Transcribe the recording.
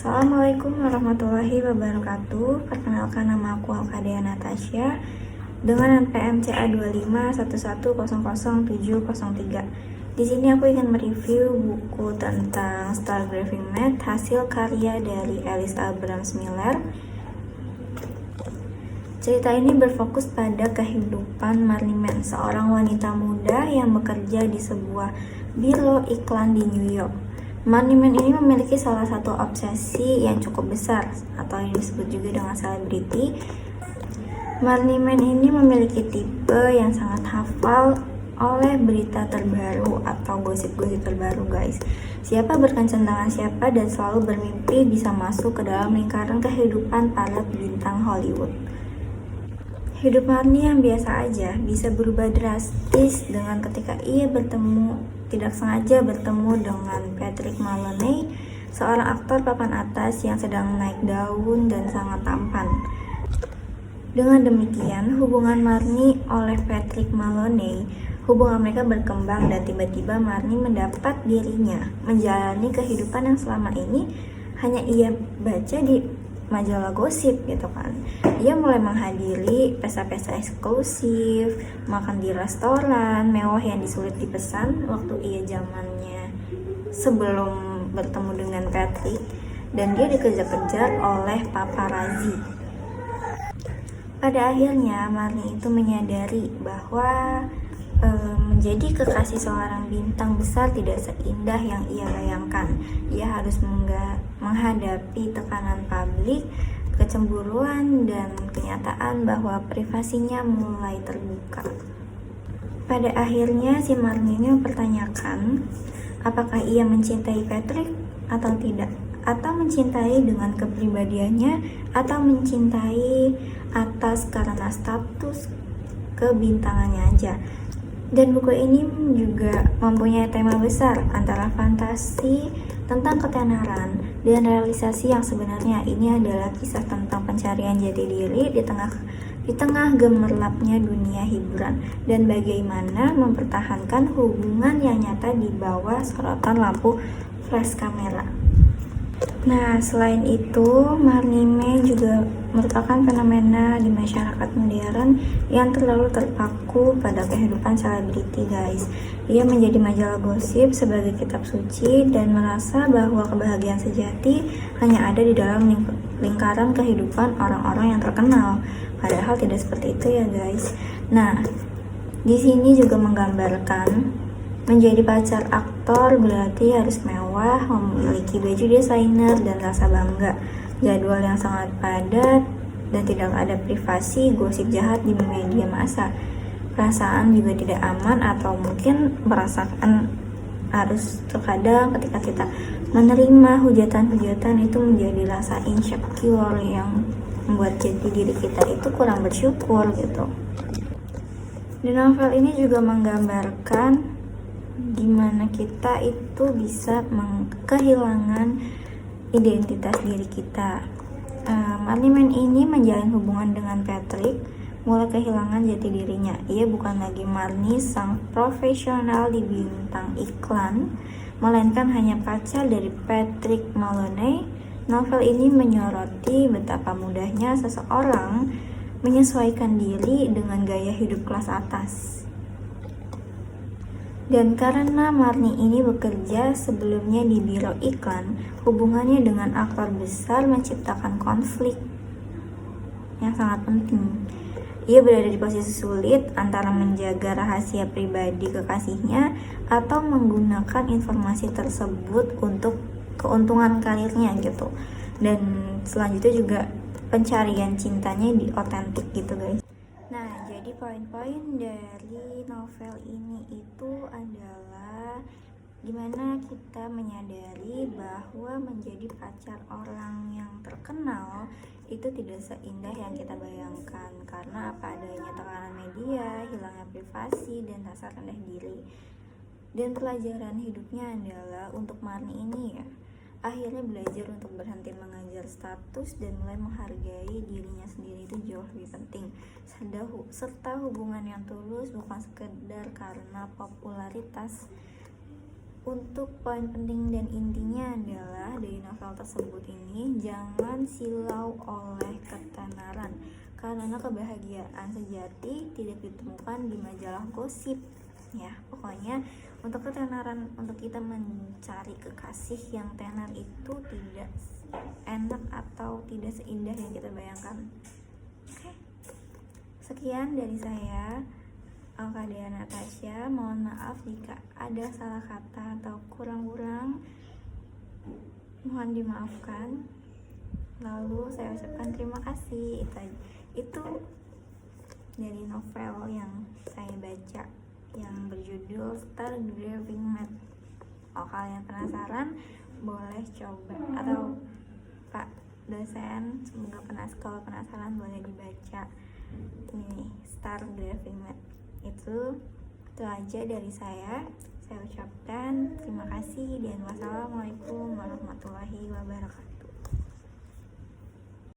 Assalamualaikum warahmatullahi wabarakatuh. Perkenalkan, nama aku Alkadea Natasha dengan NPM CA2511000703. Di sini aku ingin mereview buku tentang Star Graving Math hasil karya dari Alice Abrams Miller. Cerita ini berfokus pada kehidupan Marnie Mann, seorang wanita muda yang bekerja di sebuah biro iklan di New York. Marnie Mann ini memiliki salah satu obsesi yang cukup besar, atau yang disebut juga dengan selebriti. Marnie Mann ini memiliki tipe yang sangat hafal oleh berita terbaru atau gosip-gosip terbaru, guys. Siapa berkencan dengan siapa dan selalu bermimpi bisa masuk ke dalam lingkaran kehidupan para bintang Hollywood. Hidup Marnie yang biasa aja bisa berubah drastis dengan ketika ia tidak sengaja bertemu dengan Patrick Maloney, seorang aktor papan atas yang sedang naik daun dan sangat tampan. Dengan demikian, hubungan Marnie oleh Patrick Maloney, hubungan mereka berkembang dan tiba-tiba Marnie mendapat dirinya menjalani kehidupan yang selama ini hanya ia baca di majalah gosip gitu kan. Ia mulai menghadiri pesta-pesta eksklusif, makan di restoran mewah yang disulit dipesan waktu ia zamannya sebelum bertemu dengan Patrick, dan dia dikejar-kejar oleh paparazzi. Pada akhirnya Marnie itu menyadari bahwa menjadi kekasih seorang bintang besar tidak seindah yang ia bayangkan. Ia harus menghadapi tekanan publik, kecemburuan, dan kenyataan bahwa privasinya mulai terbuka. Pada akhirnya si Marnie ini mempertanyakan apakah ia mencintai Patrick atau tidak, atau mencintai dengan kepribadiannya, atau mencintai atas karena status kebintangannya aja. Dan buku ini juga mempunyai tema besar antara fantasi tentang ketenaran dan realisasi yang sebenarnya. Ini adalah kisah tentang pencarian jati diri di tengah gemerlapnya dunia hiburan dan bagaimana mempertahankan hubungan yang nyata di bawah sorotan lampu flash kamera. Nah, selain itu, Marnie Mann juga merupakan fenomena di masyarakat modern yang terlalu terpaku pada kehidupan selebriti, guys. Ia menjadi majalah gosip sebagai kitab suci dan merasa bahwa kebahagiaan sejati hanya ada di dalam lingkaran kehidupan orang-orang yang terkenal. Padahal tidak seperti itu ya, guys. Nah, di sini juga menggambarkan menjadi pacar aktor berarti harus mewah, memiliki baju desainer dan rasa bangga, jadwal yang sangat padat, dan tidak ada privasi, gosip jahat di media massa. Perasaan juga tidak aman atau mungkin merasakan harus terkadang ketika kita menerima hujatan-hujatan itu menjadi rasa insecure yang membuat jati diri kita itu kurang bersyukur gitu. Di novel ini juga menggambarkan gimana kita itu bisa kehilangan identitas diri kita. Marnie Mann ini menjalin hubungan dengan Patrick, mulai kehilangan jati dirinya. Ia bukan lagi Marnie sang profesional di bintang iklan, melainkan hanya pacar dari Patrick Maloney. Novel ini menyoroti betapa mudahnya seseorang menyesuaikan diri dengan gaya hidup kelas atas. Dan karena Marnie ini bekerja sebelumnya di biro iklan, hubungannya dengan aktor besar menciptakan konflik yang sangat penting. Ia berada di posisi sulit antara menjaga rahasia pribadi kekasihnya atau menggunakan informasi tersebut untuk keuntungan karirnya gitu. Dan selanjutnya juga pencarian cintanya di otentik gitu, guys. Nah, jadi poin-poin dari novel ini itu adalah gimana kita menyadari bahwa menjadi pacar orang yang terkenal itu tidak seindah yang kita bayangkan, karena apa adanya tekanan media, hilangnya privasi, dan rasa rendah diri. Dan pelajaran hidupnya adalah untuk Marnie ini ya, akhirnya belajar untuk berhenti mengejar status dan mulai menghargai dirinya sendiri itu jauh lebih penting. Serta hubungan yang tulus bukan sekedar karena popularitas Untuk poin penting dan intinya adalah dari novel tersebut ini, jangan silau oleh ketenaran, karena kebahagiaan sejati tidak ditemukan di majalah gosip. Ya, pokoknya untuk ketenaran, untuk kita mencari kekasih yang tenar itu tidak enak atau tidak seindah yang kita bayangkan. Oke, sekian dari saya, Alkadia Natasha. Mohon maaf jika ada salah kata atau kurang-kurang, mohon dimaafkan. Lalu saya ucapkan terima kasih. Itu dari novel yang saya baca yang berjudul Star Driving Mad. Kalau kalian penasaran, boleh coba, atau Pak dosen, kalau penasaran boleh dibaca ini Star Driving Mad. Itu aja dari saya ucapkan terima kasih dan wassalamualaikum warahmatullahi wabarakatuh.